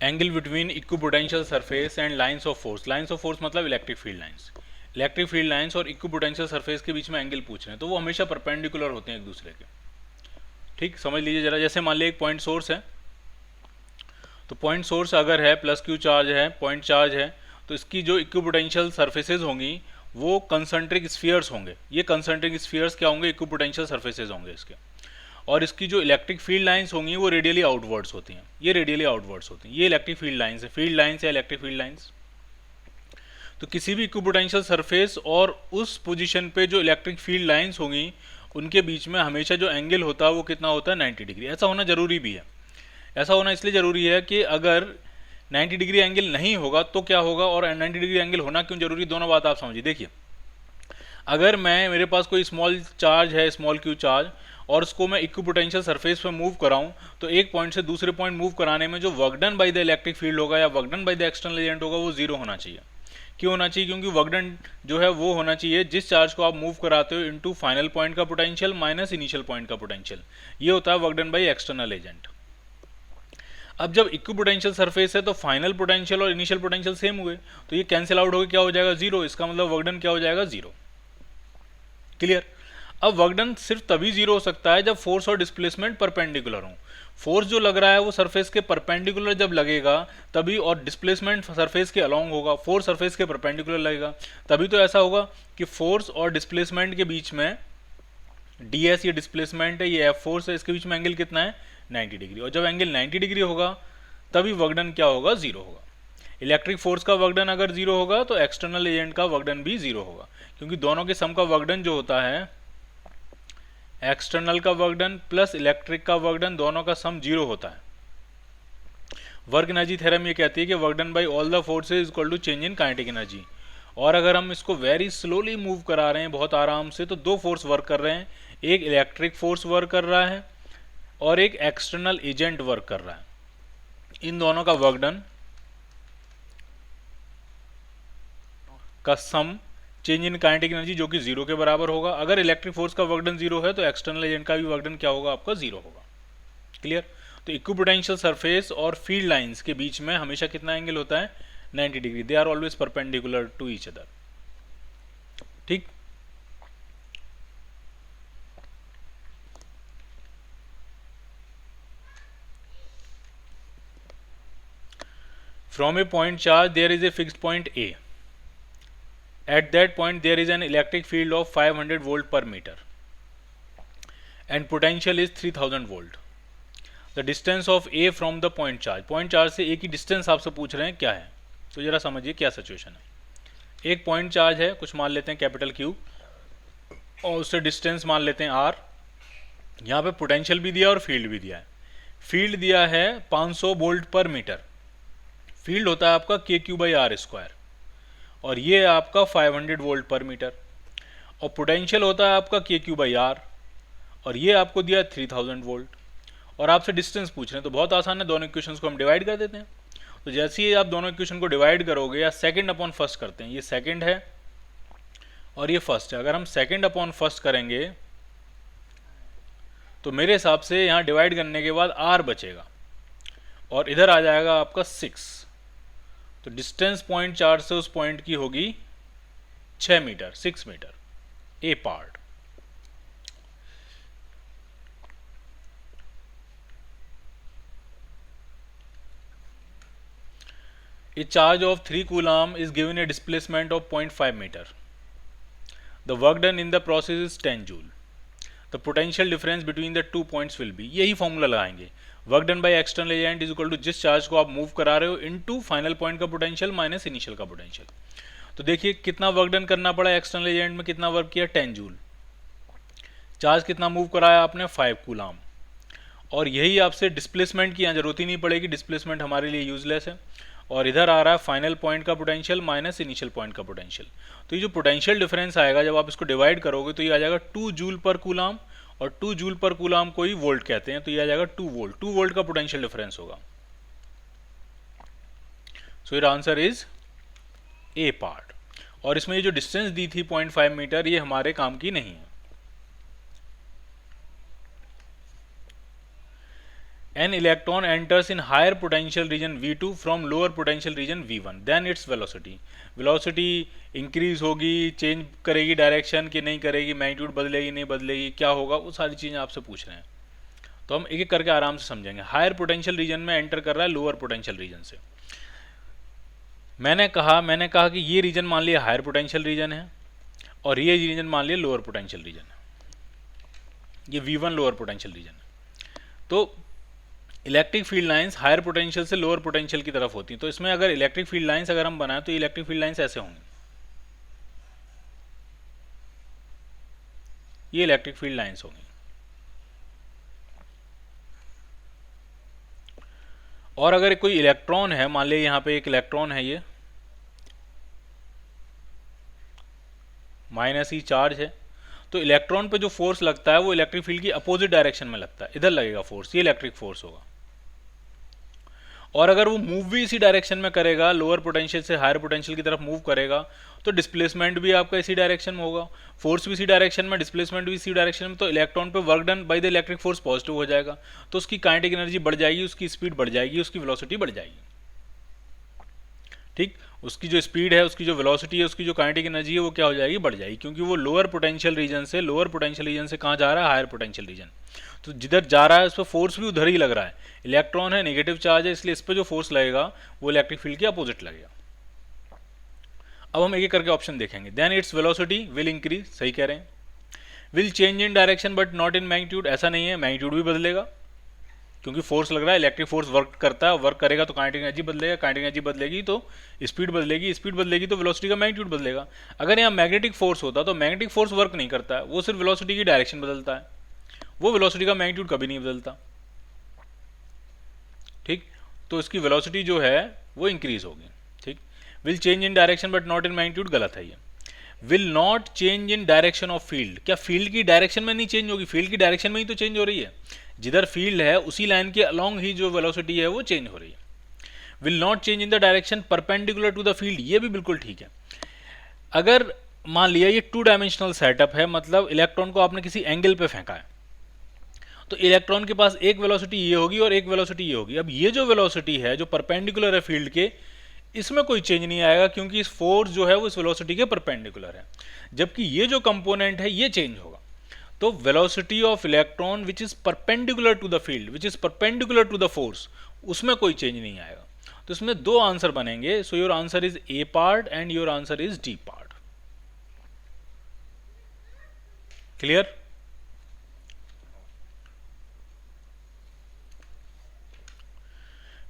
Angle between equipotential surface and lines of force. Lines of force मतलब electric field lines. Electric field lines और equipotential surface के बीच में angle पूछ रहे हैं, तो वो हमेशा परपेंडिकुलर होते हैं एक दूसरे के। ठीक, समझ लीजिए जरा। जैसे मान लीजिए एक पॉइंट सोर्स है, तो पॉइंट सोर्स अगर है प्लस क्यू चार्ज है, पॉइंट चार्ज है, तो इसकी जो इक्विपोटेंशियल सरफेसेज होंगी वो कंसंट्रिक स्फीयर्स होंगे। ये कंसंट्रिक स्फीयर्स क्या होंगे? इक्विपोटेंशियल सरफेसेज होंगे इसके। और इसकी जो इलेक्ट्रिक फील्ड लाइंस होंगी वो रेडियली आउटवर्ड्स होती हैं। ये रेडियली आउटवर्ड्स होती हैं। ये इलेक्ट्रिक फील्ड लाइंस है, फील्ड लाइंस या इलेक्ट्रिक फील्ड लाइंस। तो किसी भी इक्विपोटेंशियल सरफेस और उस पोजीशन पे जो इलेक्ट्रिक फील्ड लाइंस होंगी उनके बीच में हमेशा जो एंगल होता है वो कितना होता है? 90 डिग्री। ऐसा होना जरूरी भी है। ऐसा होना इसलिए जरूरी है कि अगर 90 डिग्री एंगल नहीं होगा तो क्या होगा, और 90 डिग्री एंगल होना क्यों जरूरी, दोनों बात आप समझिए। देखिए, अगर मेरे पास कोई स्मॉल चार्ज है, स्मॉल क्यू चार्ज, और उसको मैं इक्विपोटेंशियल सरफेस पे मूव कराऊं, तो एक पॉइंट से दूसरे पॉइंट मूव कराने में जो work done by the electric field होगा या work done by the external agent होगा वो जीरो होना चाहिए। क्यों होना चाहिए? क्योंकि वर्क डन जो है वो होना चाहिए जिस चार्ज को आप मूव कराते हो इनटू फाइनल पॉइंट का पोटेंशियल माइनस इनिशियल पॉइंट का पोटेंशियल। ये होता है work done by external agent. अब जब इक्विपोटेंशियल सरफेस है तो फाइनल पोटेंशियल और इनिशियल पोटेंशियल सेम हुए, तो ये कैंसिल आउट होकर क्या हो जाएगा? जीरो। इसका मतलब वर्क डन क्या हो जाएगा? जीरो। क्लियर? अब वर्क डन सिर्फ तभी जीरो हो सकता है जब फोर्स और डिस्प्लेसमेंट परपेंडिकुलर हो। फोर्स जो लग रहा है वो सरफेस के परपेंडिकुलर जब लगेगा तभी, और डिस्प्लेसमेंट सरफेस के अलोंग होगा। फोर्स सरफेस के परपेंडिकुलर लगेगा तभी तो ऐसा होगा कि फोर्स और डिस्प्लेसमेंट के बीच में ds ये डिस्प्लेसमेंट है, ये f फोर्स है, इसके बीच में एंगल कितना है? 90 डिग्री। और जब एंगल 90 डिग्री होगा तभी वर्क डन क्या होगा? जीरो होगा। इलेक्ट्रिक फोर्स का वर्क डन अगर जीरो होगा तो एक्सटर्नल एजेंट का वर्क डन भी जीरो होगा, क्योंकि दोनों के सम का वर्क डन जो होता है, एक्सटर्नल का वर्क डन प्लस इलेक्ट्रिक का वर्क डन, दोनों का सम जीरो होता है। वर्क एनर्जी थ्योरम ये कहती है कि work done by all the forces is equal to change in kinetic energy. और अगर हम इसको वेरी स्लोली मूव करा रहे हैं, बहुत आराम से, तो दो फोर्स वर्क कर रहे हैं। एक इलेक्ट्रिक फोर्स वर्क कर रहा है और एक एक्सटर्नल एजेंट वर्क कर रहा है। इन दोनों का वर्क डन का sum change in kinetic energy जो कि जीरो के बराबर होगा। अगर इलेक्ट्रिक फोर्स का वर्क डन जीरो है तो एक्सटर्नल एजेंट का भी वर्क डन क्या होगा? आपका जीरो होगा। क्लियर? तो इक्विपोटेंशियल सरफेस और फील्ड लाइंस के बीच में हमेशा कितना एंगल होता है? 90 degree. They are always perpendicular to each other. ठीक। From a point charge there is a fixed point A. At that point there is an electric field of 500 volt per meter and potential is 3000 volt. The distance of A from the point charge. Point charge से A की distance आपसे पूछ रहे हैं क्या है, तो जरा समझिए क्या सिचुएशन है। एक पॉइंट चार्ज है, कुछ मान लेते हैं कैपिटल Q, और उससे डिस्टेंस मान लेते हैं R। यहाँ पे पोटेंशियल भी दिया और फील्ड भी दिया है। फील्ड दिया है 500 वोल्ट पर मीटर। फील्ड होता है आपका KQ/R², और ये आपका 500 वोल्ट पर मीटर। और पोटेंशियल होता है आपका KQ/R, और ये आपको दिया 3000 वोल्ट। और आपसे डिस्टेंस पूछ रहे हैं, तो बहुत आसान है, दोनों इक्वेशंस को हम डिवाइड कर देते हैं। तो जैसे ही आप दोनों इक्वेशन को डिवाइड करोगे, या सेकंड अपॉन फर्स्ट करते हैं, ये सेकंड है और ये फर्स्ट है। अगर हम सेकंड अपॉन फर्स्ट करेंगे तो मेरे हिसाब से यहाँ डिवाइड करने के बाद R बचेगा और इधर आ जाएगा आपका 6। तो डिस्टेंस पॉइंट चार्ज से उस पॉइंट की होगी 6 metre, 6 metre A part. A charge of 3 coulomb is given a displacement of 0.5 meter. The work done in the process is 10 joule. The potential difference between the 2 points will be, यही formula लगाएंगे, work done by external agent is equal to जिस charge को आप move करा रहे हो into final point का potential minus initial का पोटेंशियल। तो देखिए कितना वर्क डन करना पड़ा, एक्सटर्नल एजेंट में कितना वर्क किया? 10 जूल। चार्ज कितना मूव कराया आपने? 5 कूलाम। और यही आपसे डिस्प्लेसमेंट की यहाँ जरूरत ही नहीं पड़ेगी, डिस्प्लेसमेंट हमारे लिए यूजलेस है। और इधर आ रहा है फाइनल पॉइंट का पोटेंशियल माइनस इनिशियल पॉइंट का पोटेंशियल। तो ये जो पोटेंशियल डिफरेंस आएगा जब आप इसको डिवाइड करोगे तो ये आ जाएगा 2 जूल पर कूलाम, और 2 जूल पर कूलाम को ही वोल्ट कहते हैं, तो ये आ जाएगा 2 वोल्ट। 2 वोल्ट का पोटेंशियल डिफरेंस होगा। So your answer is a part. और इसमें ये जो डिस्टेंस दी थी 0.5 मीटर, ये हमारे काम की नहीं है। An electron enters in higher potential region V2 from lower potential region V1, then its velocity. Velocity increase होगी, चेंज करेगी डायरेक्शन कि नहीं करेगी, मैग्नीट्यूड बदलेगी नहीं बदलेगी, क्या होगा, वो सारी चीज़ें आपसे पूछ रहे हैं। तो हम एक एक करके आराम से समझेंगे। हायर पोटेंशियल रीजन में एंटर कर रहा है लोअर पोटेंशियल रीजन से। मैंने कहा कि ये रीजन मान लिया हायर पोटेंशियल रीजन है और ये रीजन मान लिया लोअर पोटेंशियल रीजन है, ये V1 लोअर पोटेंशियल रीजन है। तो electric field lines higher potential से लोअर पोटेंशियल की तरफ होती हैं। तो इसमें अगर इलेक्ट्रिक फील्ड लाइंस अगर हम बनाएं तो इलेक्ट्रिक फील्ड लाइंस ऐसे होंगी, ये इलेक्ट्रिक फील्ड लाइंस होंगी। और अगर कोई इलेक्ट्रॉन है, मान लिया यहाँ पे एक इलेक्ट्रॉन है, ये -e चार्ज है, तो इलेक्ट्रॉन पे जो फोर्स लगता है वो इलेक्ट्रिक फील्ड की अपोजिट डायरेक्शन में लगता है, इधर लगेगा फोर्स, ये इलेक्ट्रिक फोर्स होगा। और अगर वो मूव भी इसी डायरेक्शन में करेगा, लोअर पोटेंशियल से हायर पोटेंशियल की तरफ मूव करेगा, तो डिस्प्लेसमेंट भी आपका इसी डायरेक्शन में होगा, फोर्स भी इसी डायरेक्शन में, डिस्प्लेसमेंट भी इसी डायरेक्शन में। तो इलेक्ट्रॉन पे work done by the electric force positive हो जाएगा, तो उसकी काइनेटिक एनर्जी बढ़ जाएगी, उसकी स्पीड बढ़ जाएगी, उसकी वेलोसिटी बढ़ जाएगी। ठीक, उसकी जो स्पीड है, उसकी जो वेलोसिटी है, उसकी जो काइनेटिक एनर्जी है, वो क्या हो जाएगी, बढ़ जाएगी, क्योंकि वो लोअर पोटेंशियल रीजन से कहाँ जा रहा है, हायर पोटेंशियल रीजन। तो जिधर जा रहा है उस पर फोर्स भी उधर ही लग रहा है, इलेक्ट्रॉन है, नेगेटिव चार्ज है, इसलिए इस पर जो फोर्स लगेगा वो इलेक्ट्रिक फील्ड के अपोजिट लगेगा। अब हम एक एक करके ऑप्शन देखेंगे। Then its velocity will increase, सही कह रहे हैं। Will change in direction but not in magnitude, ऐसा नहीं है, मैग्नीट्यूड भी बदलेगा, क्योंकि फोर्स लग रहा है, इलेक्ट्रिक फोर्स वर्क करता है, वर्क करेगा तो काइनेटिक एनर्जी बदलेगा, काइनेटिक एनर्जी बदलेगी तो स्पीड बदलेगी, स्पीड बदलेगी तो वेलोसिटी का मैग्नीट्यूड बदलेगा। अगर यहाँ मैग्नेटिक फोर्स होता तो मैग्नेटिक फोर्स वर्क नहीं करता है, वो सिर्फ वेलोसिटी की डायरेक्शन बदलता है, वो वेलोसिटी का मैग्नीट्यूड कभी नहीं बदलता। ठीक, तो इसकी वेलोसिटी जो है वो इंक्रीज होगी। ठीक, will change in direction but not in magnitude, गलत है ये। Will not change in direction of field, क्या फील्ड की डायरेक्शन में नहीं चेंज होगी, फील्ड की डायरेक्शन में ही तो चेंज हो रही है, जिधर फील्ड है उसी लाइन के अलोंग ही जो वेलोसिटी है वो चेंज हो रही है। Will not change in the direction perpendicular to the field, ये भी बिल्कुल ठीक है। अगर मान लिया ये 2 डायमेंशनल सेटअप है, मतलब इलेक्ट्रॉन को आपने किसी एंगल पे फेंका है, तो इलेक्ट्रॉन के पास एक वेलोसिटी ये होगी और एक वेलोसिटी ये होगी। अब ये जो वेलोसिटी है जो परपेंडिकुलर है फील्ड के, इसमें कोई चेंज नहीं आएगा, क्योंकि इस फोर्स जो है वो इस वेलोसिटी के परपेंडिकुलर है, जबकि ये जो कंपोनेंट है ये चेंज होगा। तो velocity of electron which is perpendicular to the field, which is perpendicular to the force, उसमें कोई चेंज नहीं आएगा। तो इसमें 2 आंसर बनेंगे। So your answer is a part and your answer is D part. Clear?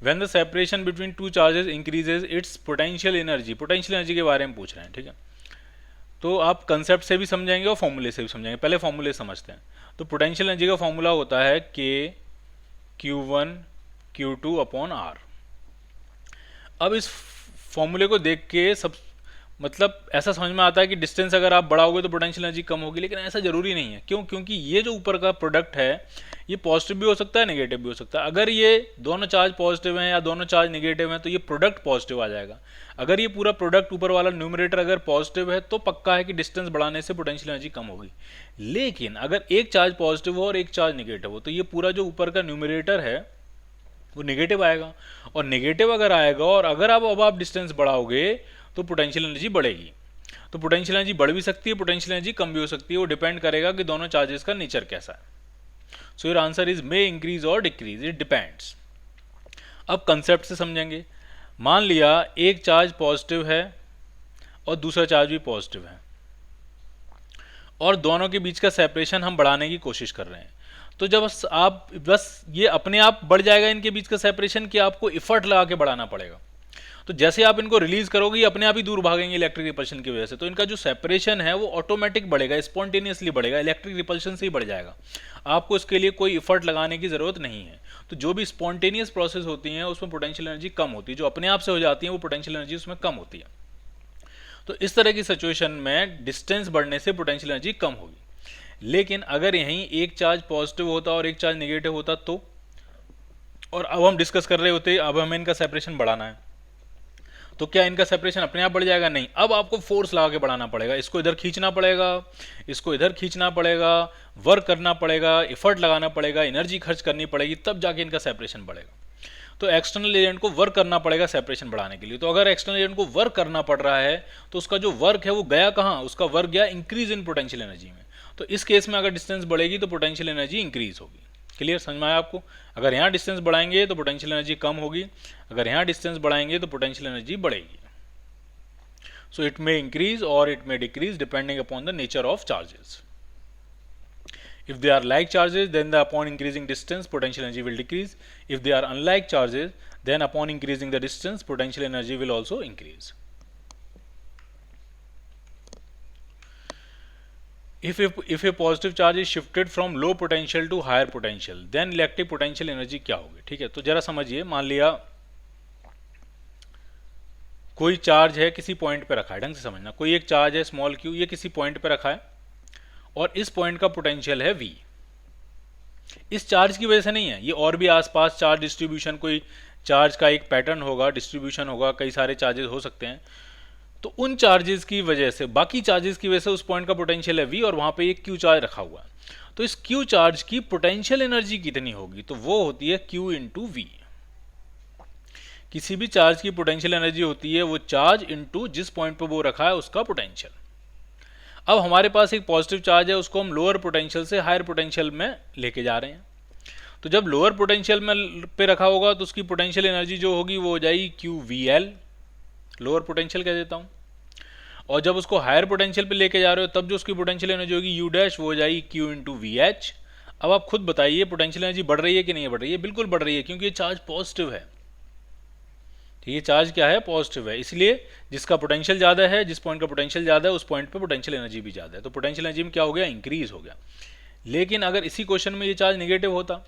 When the separation between two charges increases its potential energy, potential energy के बारे में पूछ रहे हैं, ठीक है। तो आप कंसेप्ट से भी समझेंगे और फॉर्मूले से भी समझेंगे। पहले फॉर्मूले समझते हैं। तो पोटेंशियल एनर्जी का फॉर्मूला होता है K Q1 Q2 upon R। अब इस फॉर्मूले को देख के सब मतलब ऐसा समझ में आता है कि डिस्टेंस अगर आप बढ़ाओगे तो पोटेंशियल एनर्जी कम होगी, लेकिन ऐसा जरूरी नहीं है। क्यों? क्योंकि ये जो ऊपर का प्रोडक्ट है ये पॉजिटिव भी हो सकता है, नेगेटिव भी हो सकता है। अगर ये दोनों चार्ज पॉजिटिव हैं या दोनों चार्ज नेगेटिव हैं तो ये प्रोडक्ट पॉजिटिव आ जाएगा। अगर ये पूरा प्रोडक्ट ऊपर वाला न्यूमरेटर अगर पॉजिटिव है तो पक्का है कि डिस्टेंस बढ़ाने से पोटेंशियल एनर्जी कम होगी। लेकिन अगर एक चार्ज पॉजिटिव हो और एक चार्ज नेगेटिव हो तो ये पूरा जो ऊपर का न्यूमरेटर है वो नेगेटिव आएगा, और नेगेटिव अगर आएगा और अगर अब आप डिस्टेंस बढ़ाओगे तो पोटेंशियल एनर्जी बढ़ेगी। तो पोटेंशियल एनर्जी बढ़ भी सकती है, पोटेंशियल एनर्जी कम भी हो सकती है, वो डिपेंड करेगा कि दोनों चार्जेस का नेचर कैसा है। So your answer is may increase और डिक्रीज, इट डिपेंड्स। अब कंसेप्ट से समझेंगे। मान लिया एक चार्ज पॉजिटिव है और दूसरा चार्ज भी पॉजिटिव है और दोनों के बीच का सेपरेशन हम बढ़ाने की कोशिश कर रहे हैं। तो जब आप बस ये अपने आप बढ़ जाएगा इनके बीच का सेपरेशन कि आपको इफर्ट लगा के बढ़ाना पड़ेगा। तो जैसे आप इनको रिलीज करोगे अपने आप ही दूर भागेंगे इलेक्ट्रिक रिपल्शन की वजह से। तो इनका जो सेपरेशन है वो ऑटोमेटिक बढ़ेगा, स्पॉन्टेनियसली बढ़ेगा, इलेक्ट्रिक रिपल्शन से ही बढ़ जाएगा। आपको इसके लिए कोई इफर्ट लगाने की जरूरत नहीं है। तो जो भी स्पॉन्टेनियस प्रोसेस होती हैं उसमें पोटेंशियल एनर्जी कम होती है, जो अपने आप से हो जाती है वो पोटेंशियल एनर्जी उसमें कम होती है। तो इस तरह की सिचुएशन में डिस्टेंस बढ़ने से पोटेंशियल एनर्जी कम होगी। लेकिन अगर यहीं एक चार्ज पॉजिटिव होता और एक चार्ज नेगेटिव होता तो, और अब हम डिस्कस कर रहे होते अब हमें इनका सेपरेशन बढ़ाना है, तो क्या इनका सेपरेशन अपने आप बढ़ जाएगा? नहीं, अब आपको फोर्स लगा के बढ़ाना पड़ेगा, इसको इधर खींचना पड़ेगा, इसको इधर खींचना पड़ेगा, वर्क करना पड़ेगा, एफर्ट लगाना पड़ेगा, एनर्जी खर्च करनी पड़ेगी, तब जाके इनका सेपरेशन बढ़ेगा। तो एक्सटर्नल एजेंट को वर्क करना पड़ेगा सेपरेशन बढ़ाने के लिए। तो अगर एक्सटर्नल एजेंट को वर्क करना पड़ रहा है तो उसका जो वर्क है वो गया कहाँ? उसका वर्क गया इंक्रीज इन पोटेंशियल एनर्जी में। तो इस केस में अगर डिस्टेंस बढ़ेगी तो पोटेंशियल एनर्जी इंक्रीज होगी। क्लियर, समझ में आया आपको? अगर यहाँ डिस्टेंस बढ़ाएंगे तो पोटेंशियल एनर्जी कम होगी, अगर यहाँ डिस्टेंस बढ़ाएंगे तो पोटेंशियल एनर्जी बढ़ेगी। सो इट मे इंक्रीज और it may decrease depending upon the nature of charges. If they are like charges, then upon increasing distance, potential energy will decrease. If they are unlike charges, then upon increasing the distance, potential energy will also increase. If a positive charge is shifted from low potential to higher potential, then electric potential energy क्या होगी? ठीक है, तो जरा समझिए, मान लिया कोई चार्ज है किसी पॉइंट पे रखा है, ढंग से समझना, कोई एक चार्ज है स्मॉल क्यू, ये किसी पॉइंट पे रखा है और इस पॉइंट का पोटेंशियल है V। इस चार्ज की वजह से नहीं है, ये और भी आसपास चार्ज डिस्ट्रीब्यूशन, कोई चार्ज का एक पैटर्न होगा, डिस्ट्रीब्यूशन होगा, कई सारे चार्जेस हो सकते हैं, तो उन चार्जेस की वजह से, बाकी चार्जेस की वजह से उस पॉइंट का पोटेंशियल है V और वहां पे एक Q चार्ज रखा हुआ है। तो इस Q चार्ज की पोटेंशियल एनर्जी कितनी होगी? तो वो होती है Q इंटू V। किसी भी चार्ज की पोटेंशियल एनर्जी होती है वो चार्ज इंटू जिस पॉइंट पे वो रखा है उसका पोटेंशियल। अब हमारे पास एक पॉजिटिव चार्ज है, उसको हम लोअर पोटेंशियल से हायर पोटेंशियल में लेके जा रहे हैं। तो जब लोअर पोटेंशियल में पे रखा होगा तो उसकी पोटेंशियल एनर्जी जो होगी वो हो जाएगी QVL, लोअर पोटेंशियल कह देता हूँ। और जब उसको हायर पोटेंशियल पे लेके जा रहे हो तब जो उसकी पोटेंशियल एनर्जी होगी U डैश, वो हो जाएगी Q इंटू VH। अब आप खुद बताइए पोटेंशियल एनर्जी बढ़ रही है कि नहीं बढ़ रही है? बिल्कुल बढ़ रही है, क्योंकि ये चार्ज पॉजिटिव है। ये चार्ज क्या है? पॉजिटिव है। इसलिए जिसका पोटेंशियल ज़्यादा है, जिस पॉइंट का पोटेंशियल ज़्यादा है, उस पॉइंट पे पोटेंशियल एनर्जी भी ज़्यादा है। तो पोटेंशियल एनर्जी में क्या हो गया? इंक्रीज हो गया। लेकिन अगर इसी क्वेश्चन में ये चार्ज नेगेटिव होता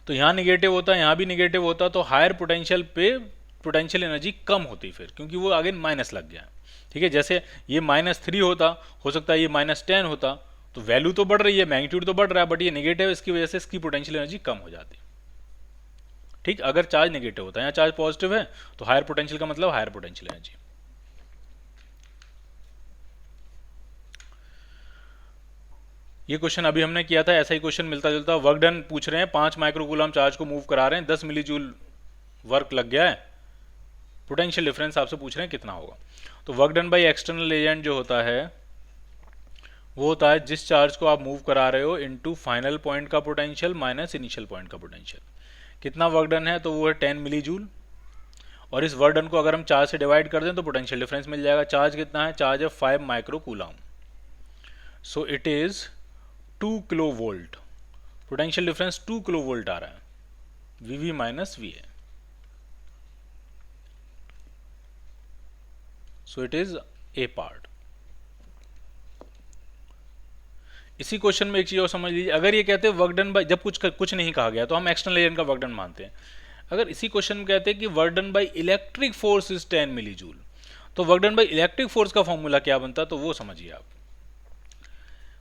तो यहाँ नेगेटिव होता, यहाँ भी नेगेटिव होता, तो हायर पोटेंशियल पे पोटेंशियल एनर्जी कम होती फिर, क्योंकि वो आगे माइनस लग गया। ठीक है, जैसे ये -3 होता, हो सकता है ये -10 होता, तो वैल्यू तो बढ़ रही है, मैग्नीट्यूड तो बढ़ रहा है, बट ये नेगेटिव, इसकी वजह से इसकी पोटेंशियल एनर्जी कम हो जाती है। ठीक, अगर चार्ज नेगेटिव होता है, यहाँ चार्ज पॉजिटिव है तो हायर पोटेंशियल का मतलब हायर पोटेंशियल एनर्जी। ये क्वेश्चन अभी हमने किया था, ऐसा ही क्वेश्चन मिलता जुलता। वर्क डन पूछ रहे हैं, 5 माइक्रोकूलम चार्ज को मूव करा रहे हैं, 10 मिली जूल वर्क लग गया है, पोटेंशियल डिफरेंस आपसे पूछ रहे हैं कितना होगा। तो work done by external agent जो होता है वो होता है जिस चार्ज को आप मूव करा रहे हो इनटू फाइनल पॉइंट का पोटेंशियल माइनस इनिशियल पॉइंट का पोटेंशियल। कितना वर्क डन है? तो वो है 10 मिली जूल, और इस वर्क डन को अगर हम चार्ज से डिवाइड कर दें तो पोटेंशियल डिफरेंस मिल जाएगा। चार्ज कितना है? चार्ज है 5 microcoulomb, so it is 2 kilo volt. Potential difference 2 kilo volt आ रहा है, VV माइनस VA, so it is a part. इसी क्वेश्चन में एक चीज और समझ लीजिए, अगर ये कहते हैं वर्क डन बाय, जब कुछ नहीं कहा गया तो हम एक्सटर्नल एजेंट का वर्क डन मानते हैं। अगर इसी क्वेश्चन में कहते हैं कि work done by electric force is 10 milli joule, तो work done by electric force का फॉर्मूला क्या बनता? तो वो समझिए आप।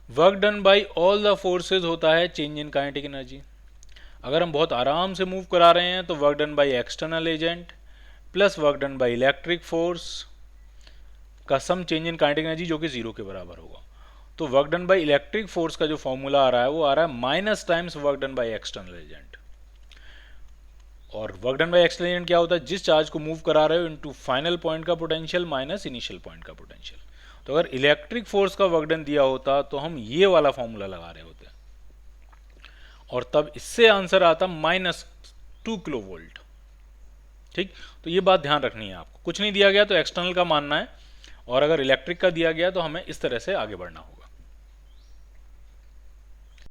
Work done by all the forces होता है चेंज इन काइनेटिक एनर्जी। अगर हम बहुत आराम से मूव करा रहे हैं तो work done by external agent plus work done by electric force का sum change in kinetic energy, जो कि 0 के बराबर होगा। तो work done by electric force का जो फॉर्मूला आ रहा है वो आ रहा है minus times work done by external agent. और work done by external agent क्या होता है? जिस चार्ज को मूव करा रहे हो इनटू फाइनल पॉइंट का पोटेंशियल माइनस इनिशियल पॉइंट का पोटेंशियल। तो अगर इलेक्ट्रिक फोर्स का वर्क डन दिया होता तो हम ये वाला फॉर्मूला लगा रहे होते, और तब इससे आंसर आता -2 किलो वोल्ट। ठीक, तो ये बात ध्यान रखनी है आपको। कुछ नहीं दिया गया तो एक्सटर्नल का मानना है, और अगर इलेक्ट्रिक का दिया गया तो हमें इस तरह से आगे बढ़ना होगा।